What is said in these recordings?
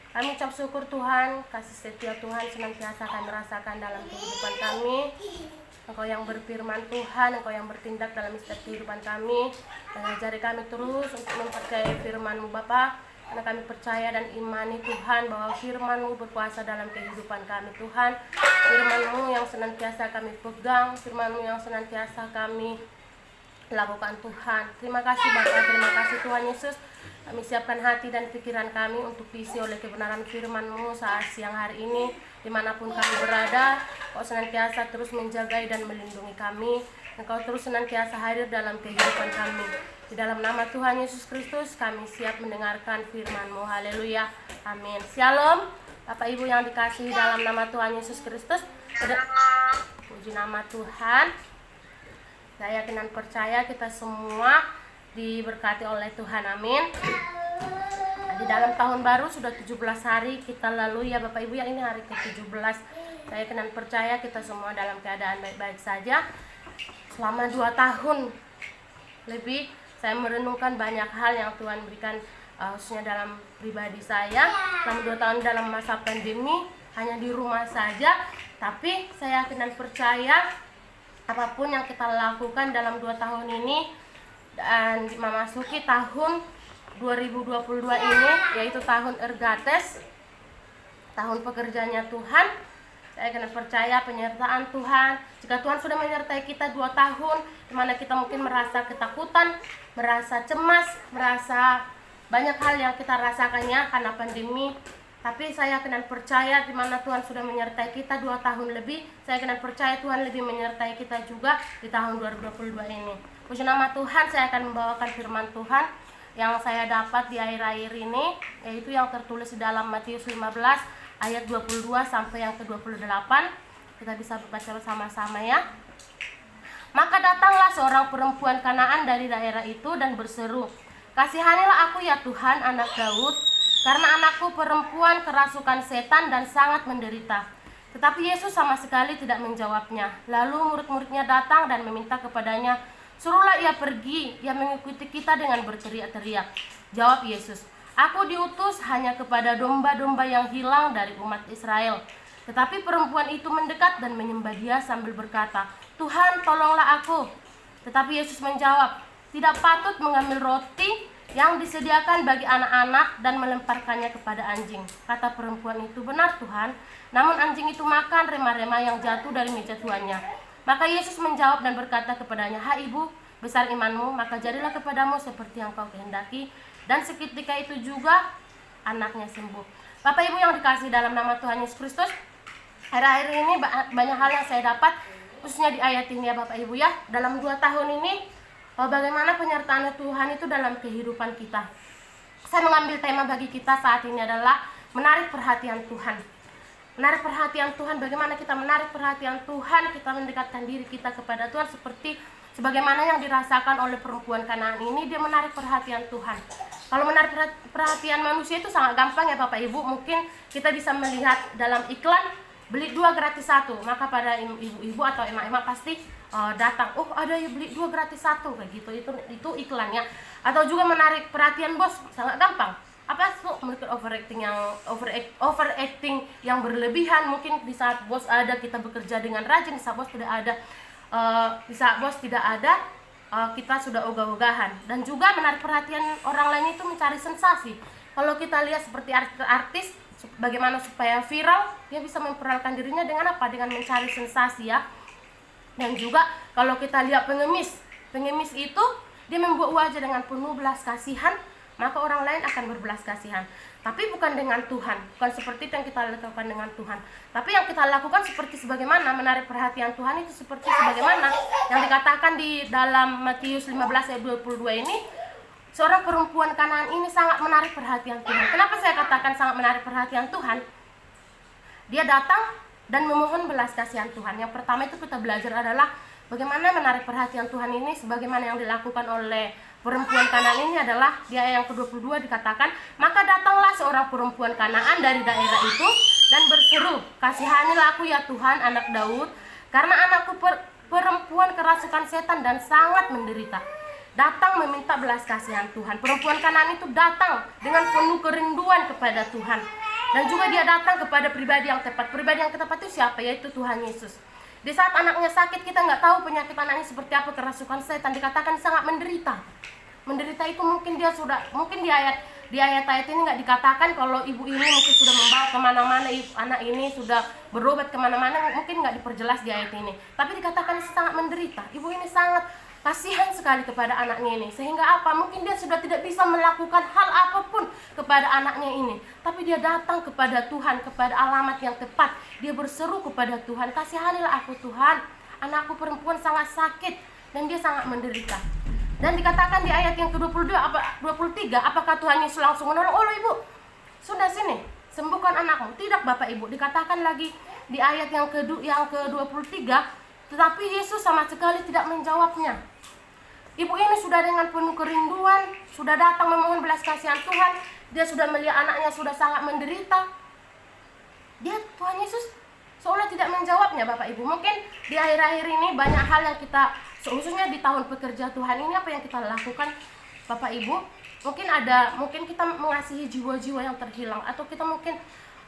Kami ucap syukur Tuhan, kasih setia Tuhan senantiasa kami rasakan dalam kehidupan kami. Engkau yang berfirman Tuhan, Engkau yang bertindak dalam setiap kehidupan kami. Mengajari kami terus untuk mempercayai firman-Mu Bapa. Karena kami percaya dan imani Tuhan bahwa firman-Mu berkuasa dalam kehidupan kami Tuhan. Firman-Mu yang senantiasa kami pegang, firman-Mu yang senantiasa kami lakukan Tuhan. Terima kasih Bapa, terima kasih Tuhan Yesus. Kami siapkan hati dan pikiran kami untuk diisi oleh kebenaran firman-Mu saat siang hari ini. Dimanapun kami berada, Kau senantiasa terus menjagai dan melindungi kami. Engkau terus senantiasa hadir dalam kehidupan kami. Di dalam nama Tuhan Yesus Kristus kami siap mendengarkan firman-Mu. Haleluya, amin. Shalom Bapak Ibu yang dikasihi dalam nama Tuhan Yesus Kristus. Puji nama Tuhan. Saya yakin dan percaya kita semua diberkati oleh Tuhan, amin. Di dalam tahun baru sudah 17 hari kita lalui ya Bapak Ibu ya, ini hari ke-17. Saya yakin dan percaya kita semua dalam keadaan baik-baik saja. Selama 2 tahun lebih saya merenungkan banyak hal yang Tuhan berikan, khususnya dalam pribadi saya. Selama 2 tahun dalam masa pandemi hanya di rumah saja, tapi saya yakin dan percaya apapun yang kita lakukan dalam 2 tahun ini dan memasuki tahun 2022 ini, yaitu tahun Ergates, tahun pekerjaannya Tuhan, saya akan percaya penyertaan Tuhan. Jika Tuhan sudah menyertai kita 2 tahun, di mana kita mungkin merasa ketakutan, merasa cemas, merasa banyak hal yang kita rasakannya karena pandemi, tapi saya akan percaya di mana Tuhan sudah menyertai kita 2 tahun lebih, saya akan percaya Tuhan lebih menyertai kita juga di tahun 2022 ini. Puji nama Tuhan, saya akan membawakan firman Tuhan yang saya dapat di akhir-akhir ini, yaitu yang tertulis di dalam Matius 15 ayat 22 sampai yang ke-28. Kita bisa baca bersama-sama ya. Maka datanglah seorang perempuan Kanaan dari daerah itu dan berseru, "Kasihanilah aku ya Tuhan, anak Daud, karena anakku perempuan kerasukan setan dan sangat menderita." Tetapi Yesus sama sekali tidak menjawabnya. Lalu murid-muridnya datang dan meminta kepadanya, "Suruhlah ia pergi, ia mengikuti kita," dengan berteriak-teriak. Jawab Yesus, "Aku diutus hanya kepada domba-domba yang hilang dari umat Israel." Tetapi perempuan itu mendekat dan menyembah Dia sambil berkata, "Tuhan, tolonglah aku." Tetapi Yesus menjawab, "Tidak patut mengambil roti yang disediakan bagi anak-anak dan melemparkannya kepada anjing." Kata perempuan itu, "Benar Tuhan, namun anjing itu makan rema-rema yang jatuh dari meja tuannya." Maka Yesus menjawab dan berkata kepadanya, "Hai ibu, besar imanmu, maka jadilah kepadamu seperti yang kau kehendaki." Dan seketika itu juga anaknya sembuh. Bapak Ibu yang dikasihi dalam nama Tuhan Yesus Kristus, akhir-akhir ini banyak hal yang saya dapat, khususnya di ayat ini ya Bapak Ibu ya. Dalam 2 tahun ini, bagaimana penyertaan Tuhan itu dalam kehidupan kita. Saya mengambil tema bagi kita saat ini adalah menarik perhatian Tuhan. Menarik perhatian Tuhan, bagaimana kita menarik perhatian Tuhan, kita mendekatkan diri kita kepada Tuhan seperti sebagaimana yang dirasakan oleh perempuan Kanaan ini, dia menarik perhatian Tuhan. Kalau menarik perhatian manusia itu sangat gampang ya Bapak Ibu, mungkin kita bisa melihat dalam iklan, beli 2 gratis 1, maka pada ibu-ibu atau emak-emak pasti datang, "Oh ada ya beli 2 gratis 1," kayak gitu, itu iklannya. Atau juga menarik perhatian bos, sangat gampang. Apa tuh mungkin overacting yang berlebihan, mungkin di saat bos ada kita bekerja dengan rajin, di saat bos tidak ada kita sudah ogah-ogahan. Dan juga menarik perhatian orang lain itu mencari sensasi. Kalau kita lihat seperti artis, bagaimana supaya viral, dia bisa memperkenalkan dirinya dengan apa? Dengan mencari sensasi ya. Dan juga kalau kita lihat pengemis itu dia membuat wajah dengan penuh belas kasihan, maka orang lain akan berbelas kasihan. Tapi bukan dengan Tuhan, bukan seperti yang kita lakukan dengan Tuhan. Tapi yang kita lakukan seperti sebagaimana menarik perhatian Tuhan itu seperti sebagaimana yang dikatakan di dalam Matius 15 ayat 22 ini. Seorang perempuan Kanaan ini sangat menarik perhatian Tuhan. Kenapa saya katakan sangat menarik perhatian Tuhan? Dia datang dan memohon belas kasihan Tuhan. Yang pertama itu kita belajar adalah bagaimana menarik perhatian Tuhan ini, sebagaimana yang dilakukan oleh perempuan Kanaan ini adalah di ayat yang ke-22 dikatakan, "Maka datanglah seorang perempuan Kanaan dari daerah itu dan berseru, 'Kasihanilah aku ya Tuhan, anak Daud, karena anakku perempuan kerasukan setan dan sangat menderita.'" Datang meminta belas kasihan Tuhan. Perempuan Kanaan itu datang dengan penuh kerinduan kepada Tuhan. Dan juga dia datang kepada pribadi yang tepat. Pribadi yang tepat itu siapa? Yaitu Tuhan Yesus. Di saat anaknya sakit, kita nggak tahu penyakit anaknya seperti apa, kerasukan setan, dikatakan sangat menderita. Menderita itu mungkin dia sudah, mungkin di ayat-ayat ini nggak dikatakan kalau ibu ini mungkin sudah membawa kemana-mana, anak ini sudah berobat kemana-mana, mungkin nggak diperjelas di ayat ini. Tapi dikatakan sangat menderita. Ibu ini sangat kasihan sekali kepada anaknya ini, sehingga apa? Mungkin dia sudah tidak bisa melakukan hal apapun kepada anaknya ini, tapi dia datang kepada Tuhan, kepada alamat yang tepat. Dia berseru kepada Tuhan, kasihanilah aku Tuhan, anakku perempuan sangat sakit dan dia sangat menderita. Dan dikatakan di ayat yang ke-22, 23, apakah Tuhan Yesus langsung menolong? Oh ibu, sudah sini, sembuhkan anakmu. Tidak Bapak Ibu, dikatakan lagi di ayat yang ke-23, tetapi Yesus sama sekali tidak menjawabnya. Ibu ini sudah dengan penuh kerinduan, sudah datang memohon belas kasihan Tuhan. Dia sudah melihat anaknya sudah sangat menderita. Tuhan Yesus seolah tidak menjawabnya Bapak Ibu. Mungkin di akhir-akhir ini banyak hal yang kita, khususnya di tahun pekerja Tuhan ini, apa yang kita lakukan Bapak Ibu? Mungkin kita mengasihi jiwa-jiwa yang terhilang, atau kita mungkin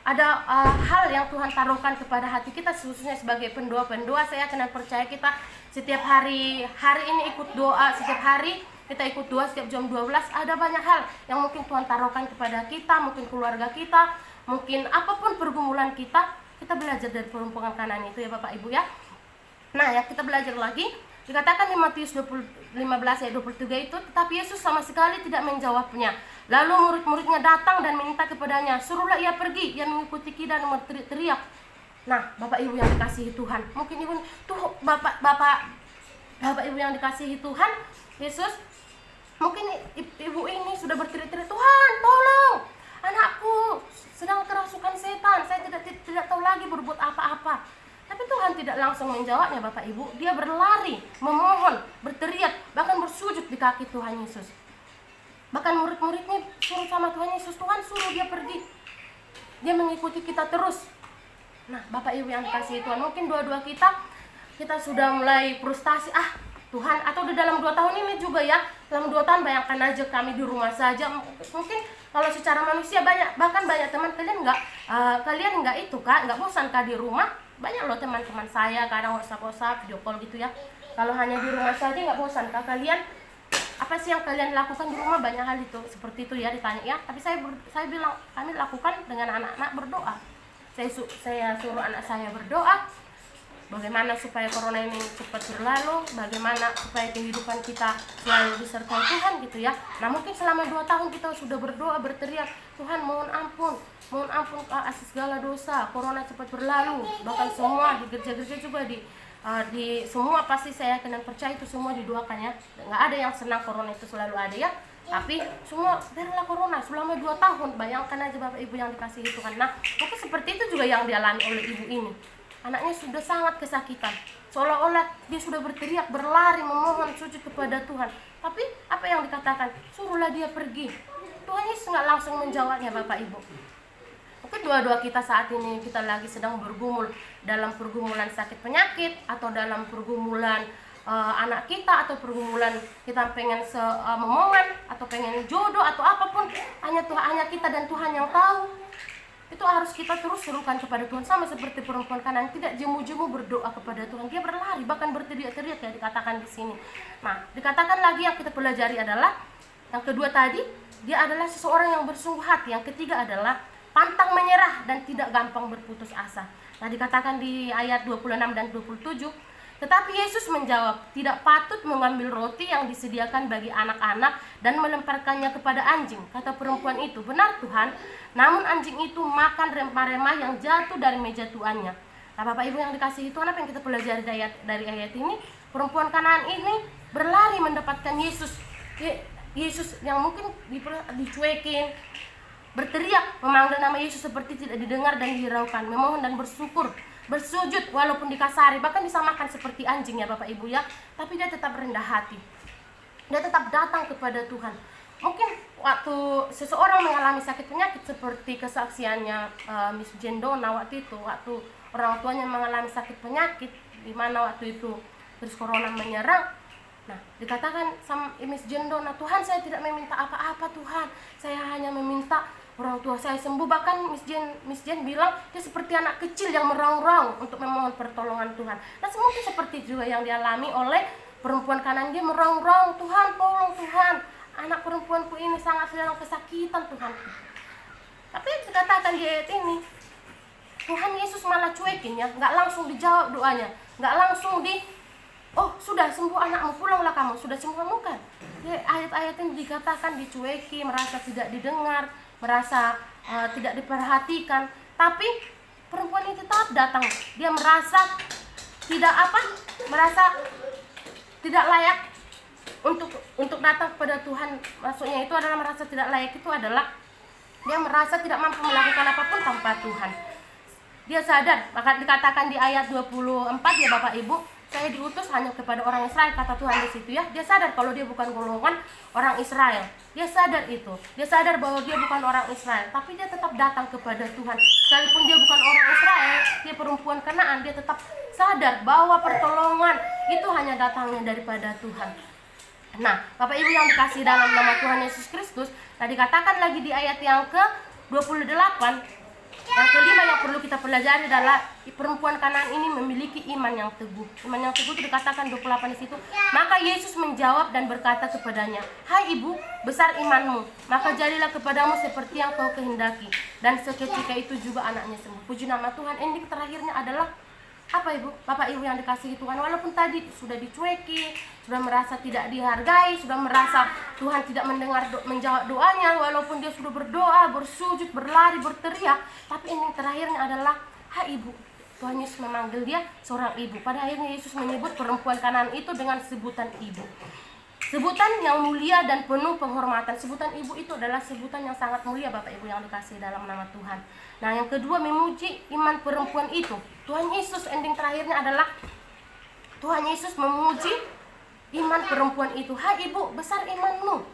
ada hal yang Tuhan taruhkan kepada hati kita, khususnya sebagai pendoa-pendoa. Saya yakin dan percaya kita setiap hari ini ikut doa, setiap hari kita ikut doa setiap jam 12. Ada banyak hal yang mungkin Tuhan taruhkan kepada kita, mungkin keluarga kita, mungkin apapun pergumulan kita belajar dari perempuan Kanaan itu ya Bapak Ibu ya. Nah ya, kita belajar lagi. Dikatakan di Matius 15 ayat 23 itu, tetapi Yesus sama sekali tidak menjawabnya. Lalu murid-muridnya datang dan minta kepadanya, suruhlah ia pergi. Ia mengikuti kita dan berteriak. Nah Bapak Ibu yang dikasihi Tuhan, mungkin ibu tuh Bapak Ibu yang dikasihi Tuhan Yesus, mungkin ibu ini sudah berteriak-teriak, Tuhan tolong, anakku sedang kerasukan setan, saya tidak tahu lagi berbuat apa-apa. Tapi Tuhan tidak langsung menjawabnya Bapak Ibu. Dia berlari, memohon, berteriak, bahkan bersujud di kaki Tuhan Yesus. Bahkan murid-muridnya suruh sama Tuhan Yesus, Tuhan suruh dia pergi. Dia mengikuti kita terus. Nah Bapak Ibu yang dikasihi Tuhan, mungkin dua-dua kita sudah mulai frustasi, Tuhan, atau di dalam 2 tahun ini juga ya, dalam 2 tahun bayangkan aja kami di rumah saja. Mungkin kalau secara manusia bahkan banyak teman kalian nggak itu Kak, nggak bosan Kak di rumah? Banyak loh teman-teman saya kadang WhatsApp, video call gitu ya. Kalau hanya di rumah saja nggak bosan Kak kalian? Apa sih yang kalian lakukan di rumah? Banyak hal itu, seperti itu ya ditanya ya. Tapi saya bilang kami lakukan dengan anak-anak berdoa. Saya suruh anak saya berdoa, bagaimana supaya corona ini cepat berlalu, bagaimana supaya kehidupan kita selalu disertai Tuhan gitu ya. Nah mungkin selama 2 tahun kita sudah berdoa, berteriak, Tuhan mohon ampun atas segala dosa, corona cepat berlalu. Bahkan semua di gereja-gereja juga di semua pasti saya yakin dan percaya itu semua didoakan ya. Nggak ada yang senang corona itu selalu ada ya. Tapi semua biarlah corona selama 2 tahun, bayangkan aja Bapak Ibu yang dikasihi Tuhan. Nah mungkin seperti itu juga yang dialami oleh ibu ini. Anaknya sudah sangat kesakitan, seolah-olah dia sudah berteriak, berlari, memohon, sujud kepada Tuhan. Tapi apa yang dikatakan? Suruhlah dia pergi. Tuhan Yesus nggak langsung menjawabnya Bapak Ibu. Mungkin dua-dua kita saat ini kita lagi sedang bergumul dalam pergumulan sakit penyakit, atau dalam pergumulan anak kita, atau pergumulan kita pengen memohon, atau pengen jodoh, atau apapun. Hanya kita dan Tuhan yang tahu. Itu harus kita terus serukan kepada Tuhan, sama seperti perempuan Kanaan, tidak jemu-jemu berdoa kepada Tuhan. Dia berlari, bahkan berteriak-teriak ya dikatakan di sini. Nah, dikatakan lagi yang kita pelajari adalah yang kedua tadi, dia adalah seseorang yang bersungguh hati. Yang ketiga adalah pantang menyerah dan tidak gampang berputus asa. Nah, dikatakan di ayat 26 dan 27, tetapi Yesus menjawab, tidak patut mengambil roti yang disediakan bagi anak-anak dan melemparkannya kepada anjing. Kata perempuan itu, benar Tuhan, namun anjing itu makan rempah-rempah yang jatuh dari meja tuannya. Nah Bapak Ibu yang dikasihi Tuhan, apa yang kita pelajari dari ayat ini? Perempuan Kanaan ini berlari mendapatkan Yesus. Yesus yang mungkin dicuekin, berteriak, memanggil nama Yesus seperti tidak didengar dan dihiraukan, memohon dan bersyukur, bersujud walaupun dikasari, bahkan disamakan seperti anjing ya Bapak Ibu ya. Tapi dia tetap rendah hati, dia tetap datang kepada Tuhan. Mungkin waktu seseorang mengalami sakit penyakit seperti kesaksiannya Miss Jendona waktu itu, waktu orang tuanya mengalami sakit penyakit, di mana waktu itu virus corona menyerang. Nah, dikatakan sama Miss Jendona, Tuhan saya tidak meminta apa-apa Tuhan, saya hanya meminta orang tua saya sembuh. Bahkan Miss Jen bilang dia seperti anak kecil yang meraung-raung untuk memohon pertolongan Tuhan. Nah mungkin seperti juga yang dialami oleh perempuan kanan, dia meraung-raung, Tuhan tolong Tuhan, anak perempuanku ini sangat sedang kesakitan Tuhan. Tapi dikatakan di ayat ini, Tuhan Yesus malah cuekin ya, nggak langsung dijawab doanya, nggak langsung oh sudah sembuh anakmu, pulanglah kamu, sudah sembuh, bukan. Ayat-ayat ini dikatakan dicueki, merasa tidak didengar, merasa tidak diperhatikan. Tapi perempuan itu tetap datang, dia merasa merasa tidak layak untuk datang kepada Tuhan. Maksudnya itu adalah merasa tidak layak, itu adalah dia merasa tidak mampu melakukan apapun tanpa Tuhan. Dia sadar, maka dikatakan di ayat 24 ya Bapak Ibu, saya diutus hanya kepada orang Israel, kata Tuhan di situ ya. Dia sadar kalau dia bukan golongan orang Israel. Dia sadar itu. Dia sadar bahwa dia bukan orang Israel, tapi dia tetap datang kepada Tuhan. Sekalipun dia bukan orang Israel, dia perempuan Kanaan, dia tetap sadar bahwa pertolongan itu hanya datangnya daripada Tuhan. Nah, Bapak Ibu yang dikasihi dalam nama Tuhan Yesus Kristus, tadi katakan lagi di ayat yang ke-28, yang kelima yang perlu kita pelajari adalah perempuan Kanaan ini memiliki iman yang teguh. Iman yang teguh itu dikatakan 28 di situ. Maka Yesus menjawab dan berkata kepadanya, "Hai ibu, besar imanmu, maka jadilah kepadamu seperti yang kau kehendaki." Dan seketika itu juga anaknya sembuh. Puji nama Tuhan. Ending terakhirnya adalah apa Ibu? Bapak Ibu yang dikasihi Tuhan, walaupun tadi sudah dicueki, sudah merasa tidak dihargai, sudah merasa Tuhan tidak menjawab doanya, walaupun dia sudah berdoa, bersujud, berlari, berteriak, tapi ending terakhirnya adalah, hai Ibu. Tuhan Yesus memanggil dia seorang ibu. Pada akhirnya Yesus menyebut perempuan Kanaan itu dengan sebutan ibu. Sebutan yang mulia dan penuh penghormatan. Sebutan ibu itu adalah sebutan yang sangat mulia Bapak Ibu yang dikasihi dalam nama Tuhan. Nah yang kedua, memuji iman perempuan itu. Tuhan Yesus ending terakhirnya adalah Tuhan Yesus memuji iman perempuan itu. Hai ibu, besar imanmu.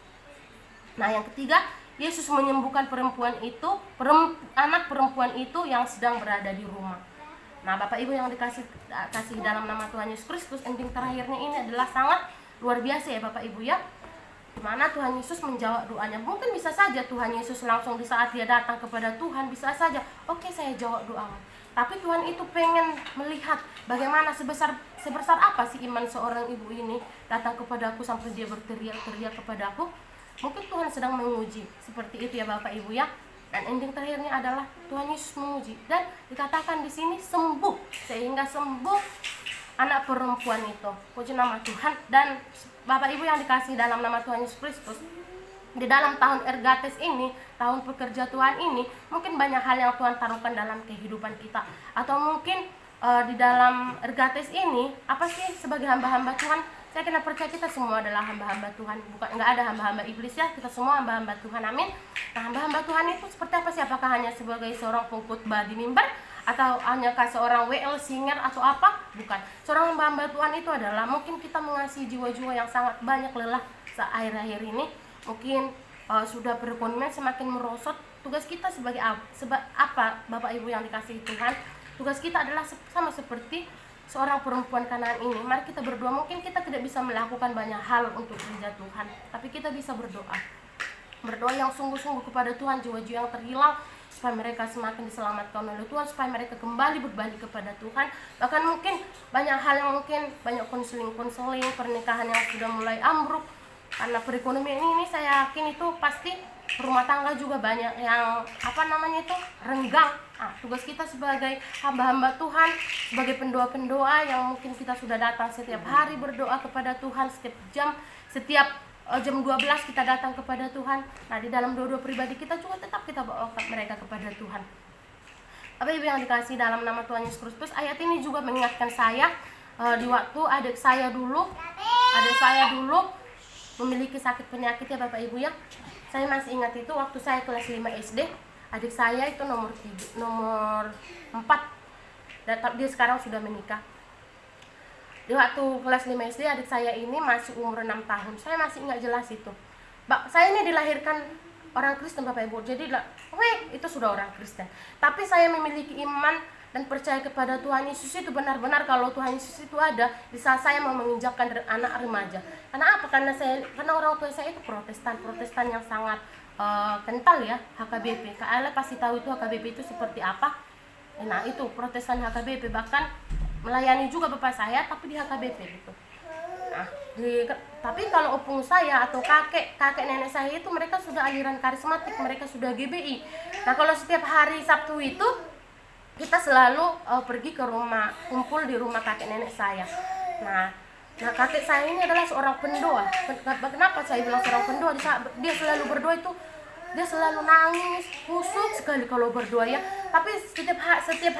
Nah yang ketiga, Yesus menyembuhkan perempuan itu, anak perempuan itu yang sedang berada di rumah. Nah Bapak Ibu yang dikasihi dalam nama Tuhan Yesus Kristus, ending terakhirnya ini adalah sangat luar biasa ya Bapak Ibu ya, dimana Tuhan Yesus menjawab doanya. Mungkin bisa saja Tuhan Yesus langsung di saat dia datang kepada Tuhan, bisa saja, oke, saya jawab doamu. Tapi Tuhan itu pengen melihat bagaimana sebesar apa sih iman seorang ibu ini datang kepadaku sampai dia berteriak-teriak kepadaku. Mungkin Tuhan sedang menguji, seperti itu ya Bapak Ibu ya. Dan ending terakhirnya adalah Tuhan Yesus menguji, dan dikatakan di sini sembuh, sehingga sembuh anak perempuan itu. Puji nama Tuhan. Dan Bapak Ibu yang dikasihi dalam nama Tuhan Yesus Kristus, di dalam tahun Ergates ini, tahun pekerja Tuhan ini, mungkin banyak hal yang Tuhan taruhkan dalam kehidupan kita. Atau mungkin di dalam Ergates ini, apa sih sebagai hamba-hamba Tuhan? Saya kena percaya kita semua adalah hamba-hamba Tuhan. Bukan, nggak ada hamba-hamba iblis ya, kita semua hamba-hamba Tuhan, amin. Nah hamba-hamba Tuhan itu seperti apa sih? Apakah hanya sebagai seorang pengkhotbah di mimbar? Atau hanya seorang WL singer atau apa? Bukan. Seorang hamba Tuhan itu adalah mungkin kita mengasihi jiwa-jiwa yang sangat banyak lelah akhir-akhir ini. Mungkin sudah perekonomian semakin merosot. Tugas kita sebagai apa Bapak Ibu yang dikasihi Tuhan? Tugas kita adalah sama seperti seorang perempuan Kanaan ini. Mari kita berdoa. Mungkin kita tidak bisa melakukan banyak hal untuk gereja Tuhan, tapi kita bisa berdoa. Berdoa yang sungguh-sungguh kepada Tuhan, jiwa-jiwa yang terhilang, supaya mereka semakin diselamatkan oleh Tuhan, supaya mereka kembali berbalik kepada Tuhan. Bahkan mungkin banyak hal yang mungkin banyak konseling, pernikahan yang sudah mulai ambruk karena perekonomian ini, saya yakin itu pasti rumah tangga juga banyak yang renggang. Tugas kita sebagai hamba-hamba Tuhan, sebagai pendoa-pendoa yang mungkin kita sudah datang setiap hari berdoa kepada Tuhan, setiap jam 12 kita datang kepada Tuhan. Nah di dalam doa-doa pribadi kita juga tetap kita bawa mereka kepada Tuhan. Bapak Ibu yang dikasihi dalam nama Tuhan Yesus Kristus, ayat ini juga mengingatkan saya di waktu adik saya dulu memiliki sakit penyakit ya Bapak Ibu ya. Saya masih ingat itu waktu saya kelas 5 SD, adik saya itu nomor 4, dan dia sekarang sudah menikah. Di waktu kelas 5 SD, adik saya ini masih umur 6 tahun. Saya masih ingat jelas itu. Saya ini dilahirkan orang Kristen Bapak Ibu. Jadi itu sudah orang Kristen. Tapi saya memiliki iman dan percaya kepada Tuhan Yesus itu benar-benar kalau Tuhan Yesus itu ada di saat saya mau menginjakkan anak remaja. Karena apa? Karena orang tua saya itu Protestan yang sangat kental ya HKBP. Kak Ale pasti tahu itu HKBP itu seperti apa. Nah itu Protestan HKBP, bahkan melayani juga bapak saya tapi di HKBP gitu. Nah, tapi kalau opung saya atau kakek nenek saya itu mereka sudah aliran karismatik, mereka sudah GBI. Nah kalau setiap hari Sabtu itu kita selalu pergi ke rumah, kumpul di rumah kakek nenek saya. Nah kakek saya ini adalah seorang pendoa. Kenapa saya bilang seorang pendoa? Dia selalu berdoa itu, dia selalu nangis, khusyuk sekali kalau berdoa ya. Tapi setiap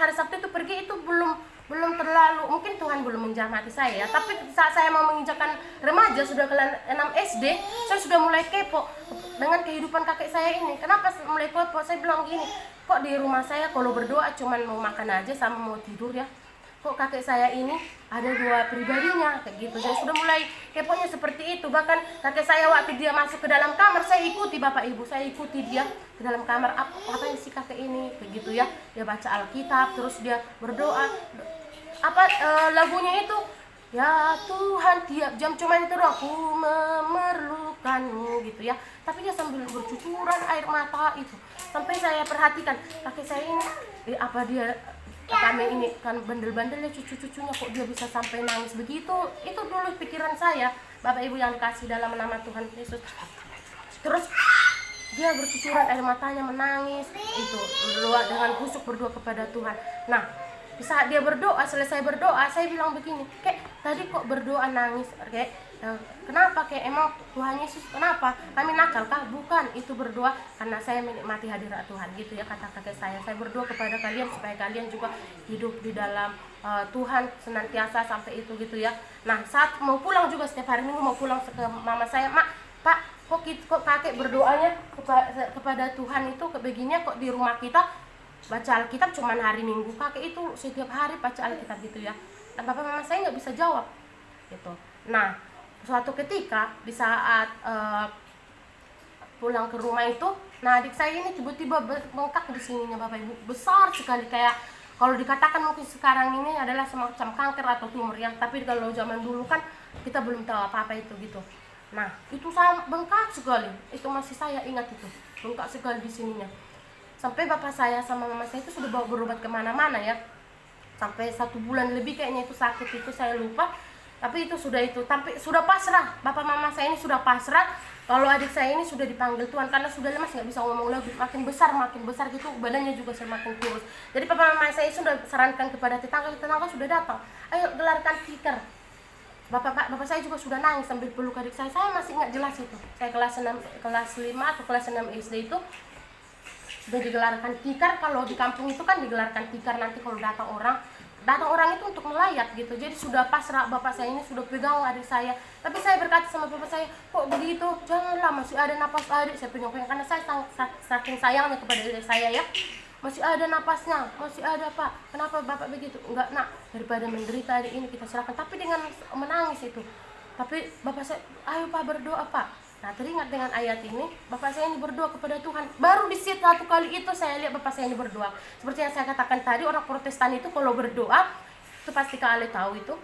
hari Sabtu itu pergi itu belum terlalu, mungkin Tuhan belum menjamah hati saya ya. Tapi saat saya mau menginjakan remaja, sudah kelas 6 SD, saya sudah mulai kepo dengan kehidupan kakek saya ini. Kenapa mulai kepo? Saya bilang gini, kok di rumah saya kalau berdoa cuman mau makan aja sama mau tidur ya, kok kakek saya ini ada dua pribadinya kayak gitu. Saya sudah mulai keponya seperti itu. Bahkan kakek saya waktu dia masuk ke dalam kamar, saya ikuti bapak ibu, saya ikuti dia ke dalam kamar. Apa yang si kakek ini kayak gitu ya, dia baca Alkitab, terus dia berdoa. Lagunya itu, ya Tuhan tiap jam cuma itu doang, aku memerlukanmu gitu ya. Tapi dia sambil bercucuran air mata itu. Sampai saya perhatikan kakek saya ini, apa dia, kami ini kan bandel-bandelnya cucu-cucunya, kok dia bisa sampai nangis begitu. Itu dulu pikiran saya, bapak ibu yang dikasih dalam nama Tuhan Yesus. Terus dia bercucuran air matanya, menangis itu, berdoa dengan khusyuk, berdoa kepada Tuhan. Nah di saat dia berdoa, selesai berdoa, saya bilang begini, kayak tadi kok berdoa nangis, kayak kenapa, kayak emang Tuhan Yesus kenapa, kami nakal kah? Bukan, itu berdoa karena saya menikmati hadirat Tuhan gitu ya, kata kakek saya. Saya berdoa kepada kalian supaya kalian juga hidup di dalam Tuhan senantiasa sampai itu gitu ya. Nah saat mau pulang juga, setiap hari Minggu mau pulang ke mama saya, mak, pak, kok kakek berdoanya kepada Tuhan itu begini, kok di rumah kita baca Alkitab cuma hari Minggu, kakek itu setiap hari baca Alkitab gitu ya. Dan bapak mama saya nggak bisa jawab gitu. Nah suatu ketika di saat pulang ke rumah itu, nah adik saya ini tiba-tiba bengkak di sininya bapak ibu, besar sekali, kayak kalau dikatakan mungkin sekarang ini adalah semacam kanker atau tumor ya, tapi kalau zaman dulu kan kita belum tahu apa-apa itu gitu. Nah itu sangat bengkak sekali, itu masih saya ingat itu, bengkak sekali di sininya. Sampai bapak saya sama mama saya itu sudah bawa berobat kemana-mana ya, sampai 1 bulan lebih kayaknya itu sakit itu, saya lupa. Tapi itu sudah pasrah, bapak mama saya ini sudah pasrah. Kalau adik saya ini sudah dipanggil Tuhan karena sudah lemas, nggak bisa ngomong lagi, makin besar gitu, badannya juga semakin kurus. Jadi bapak mama saya sudah sarankan kepada tetangga sudah datang, ayo gelarkan tikar. Bapak saya juga sudah nangis sambil peluk adik saya masih ingat jelas itu. Saya kelas 5 atau kelas 6 SD itu sudah digelarkan tikar. Kalau di kampung itu kan digelarkan tikar, nanti kalau datang orang itu untuk melayat gitu. Jadi sudah pasrah, bapak saya ini sudah pegang adik saya. Tapi saya berkata sama bapak saya, kok begitu, janganlah, masih ada napas adik. Saya pegang-pegang karena saya saking sayangnya kepada adik saya ya. Masih ada napasnya, masih ada pak, kenapa bapak begitu? Enggak nak, daripada menderita adik ini kita serahkan. Tapi dengan menangis itu, tapi bapak saya, ayo pak berdoa pak. Nah teringat dengan ayat ini, bapak saya ini berdoa kepada Tuhan. Baru di situ satu kali itu saya lihat bapak saya ini berdoa. Seperti yang saya katakan tadi, orang Protestan itu kalau berdoa, itu pasti kalian tahu itu,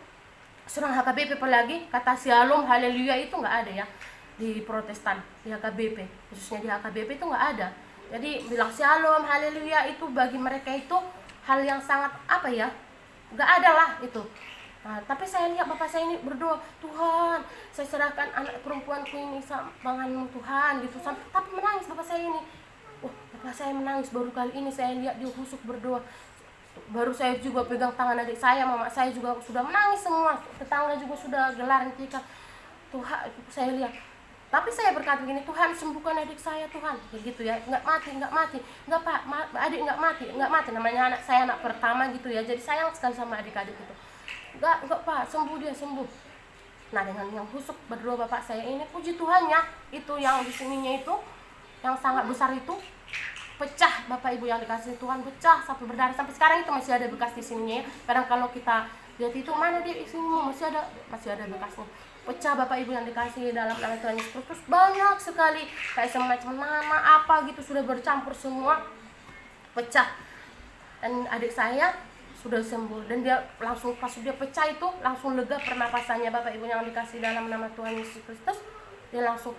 surah HKBP apalagi, kata shalom, haleluya itu nggak ada ya di Protestan, di HKBP, khususnya di HKBP itu nggak ada. Jadi bilang shalom, haleluya itu bagi mereka itu hal yang sangat apa ya, nggak ada lah itu. Nah, tapi saya lihat bapak saya ini berdoa, Tuhan, saya serahkan anak perempuanku ini tangan-Mu Tuhan gitu. Tapi menangis bapak saya ini. Bapak saya menangis baru kali ini saya lihat dia khusyuk berdoa. Baru saya juga pegang tangan adik saya, mama saya juga sudah menangis semua. Tetangga juga sudah gelaran tikar. Tuhan, saya lihat. Tapi saya berkata begini, Tuhan sembuhkan adik saya Tuhan, begitu ya, nggak mati, nggak pak, adik nggak mati, namanya anak saya anak pertama gitu ya, jadi sayang sekali sama adik-adik itu. Enggak pak, sembuh dia, sembuh. Nah dengan yang khusyuk berdoa bapak saya ini, puji Tuhannya, itu yang di sininya itu, yang sangat besar itu, pecah bapak ibu yang dikasih Tuhan, pecah sampai berdarah. Sampai sekarang itu masih ada bekas di sininya ya. Kadang kalau kita lihat itu, mana dia di sini, masih ada bekasnya. Pecah bapak ibu yang dikasih dalam nama Tuhan Yesus Kristus, banyak sekali, kayak semacam nama apa gitu, sudah bercampur semua, pecah. Dan adik saya sudah sembuh, dan dia langsung pas dia pecah itu langsung lega pernapasannya bapak ibu yang dikasih dalam nama Tuhan Yesus Kristus. Dia langsung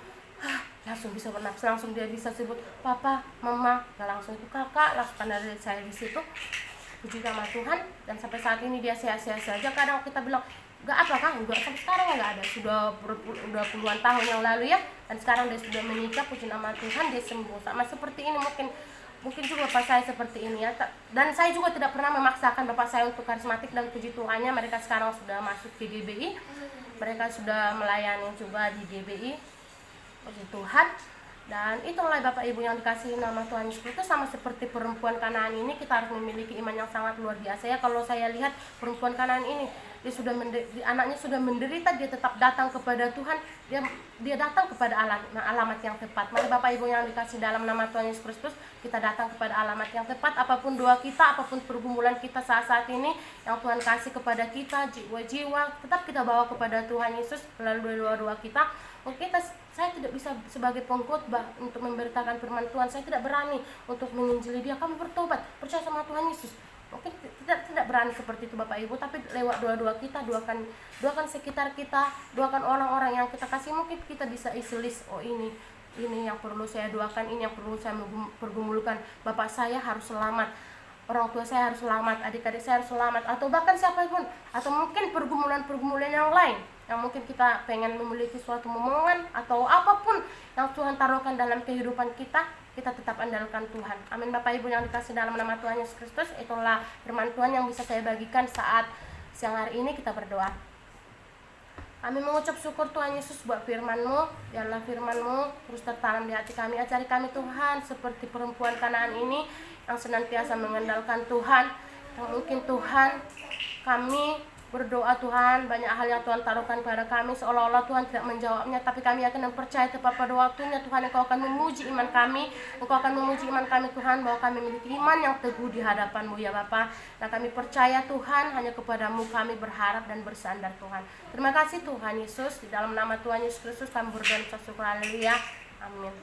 langsung bisa bernafas, langsung dia bisa sebut papa, mama, ya langsung itu kakak, langsung karena saya di situ. Puji nama Tuhan, dan sampai saat ini dia sehat-sehat saja. Kadang kita bilang nggak apa kan, enggak, sampai sekarang nggak ada, sudah puluhan tahun yang lalu ya, dan sekarang dia sudah menikah. Puji nama Tuhan, dia sembuh. Sama seperti ini mungkin juga bapak saya seperti ini ya, dan saya juga tidak pernah memaksakan bapak saya untuk karismatik, dan puji Tuhannya mereka sekarang sudah masuk ke GBI, mereka sudah melayani juga di GBI. Puji Tuhan. Dan itulah Bapak Ibu yang dikasihi nama Tuhan Yesus Kristus, sama seperti perempuan Kanaan ini, kita harus memiliki iman yang sangat luar biasa ya. Kalau saya lihat perempuan Kanaan ini, anaknya sudah menderita, dia tetap datang kepada Tuhan, dia datang kepada alamat yang tepat. Mari Bapak Ibu yang dikasihi dalam nama Tuhan Yesus Kristus, kita datang kepada alamat yang tepat. Apapun doa kita, apapun pergumulan kita saat ini yang Tuhan kasih kepada kita, jiwa-jiwa, tetap kita bawa kepada Tuhan Yesus melalui doa-doa kita. Mungkin saya tidak bisa sebagai pengkhotbah untuk memberitakan firman Tuhan, saya tidak berani untuk menginjili dia, kamu bertobat, percaya sama Tuhan Yesus. Mungkin tidak berani seperti itu Bapak Ibu, tapi lewat doa-doa kita, doakan sekitar kita, doakan orang-orang yang kita kasih, mungkin kita bisa isi list, oh ini yang perlu saya doakan, ini yang perlu saya pergumulkan, bapak saya harus selamat, orang tua saya harus selamat, adik-adik saya harus selamat, atau bahkan siapapun, atau mungkin pergumulan-pergumulan yang lain yang mungkin kita pengen memiliki suatu momongan atau apapun yang Tuhan taruhkan dalam kehidupan kita, kita tetap andalkan Tuhan. Amin Bapak Ibu yang dikasih dalam nama Tuhan Yesus Kristus. Itulah firman Tuhan yang bisa saya bagikan saat siang hari ini. Kita berdoa. Kami mengucap syukur Tuhan Yesus buat firman-Mu. Biarlah firman-Mu terus tertanam di hati kami. Ajari kami Tuhan seperti perempuan Kanaan ini yang senantiasa mengandalkan Tuhan. Yang mungkin Tuhan, kami berdoa Tuhan, banyak hal yang Tuhan taruhkan pada kami, seolah-olah Tuhan tidak menjawabnya, tapi kami yakin dan percaya tepat pada waktunya Tuhan, Engkau akan memuji iman kami, Engkau akan memuji iman kami Tuhan, bahwa kami memiliki iman yang teguh di hadapan-Mu ya Bapa. Dan kami percaya Tuhan, hanya kepadamu kami berharap dan bersandar Tuhan. Terima kasih Tuhan Yesus, di dalam nama Tuhan Yesus Kristus kami berdoa dan syukur, haleluya, amin.